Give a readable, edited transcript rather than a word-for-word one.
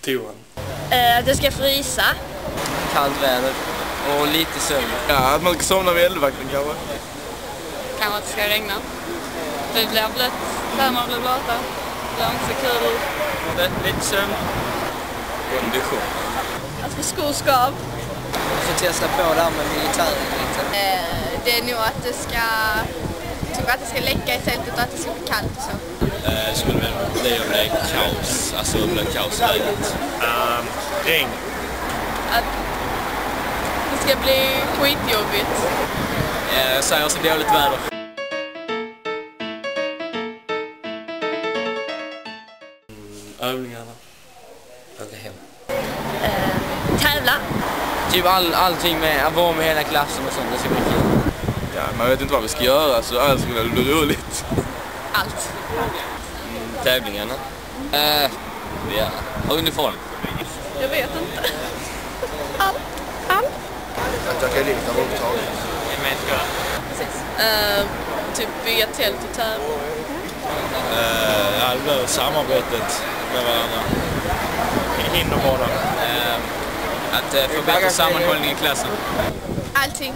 toan. Att det ska frysa. Kallt väder och lite sömn. Ja, att man ska somna vid eldvakten kanske. Kanske att det ska regna. Det blir blött, värmar blir blöta. Det blir inte så kul ut. Lite sömn. Kondition. Att få skoskav. Jag får testa på det här med militären lite. Det är nog att det ska... Typ att det ska läcka i tältet och att det ska bli kallt och så. Det skulle väl bli om det är kaos, alltså om det är kaos i läget. Regn. Att det ska bli skitjobbigt. Jag säger så dåligt väder. Övningarna. Åka hem. Tävla. Typ allting med att vara med hela klassen och sånt, det ska bli kul. Ja, man vet inte vad vi ska göra så allt skulle bli roligt. Allt. Tävlingarna. Ja, uniform. Jag vet inte. Allt. Att jag kan lita överhuvudtaget. Precis. Typ bygga tält och tävla. Det blir samarbetet med varandra. Hinderbana. Att förbättra sammanhållningen i klassen. Allting.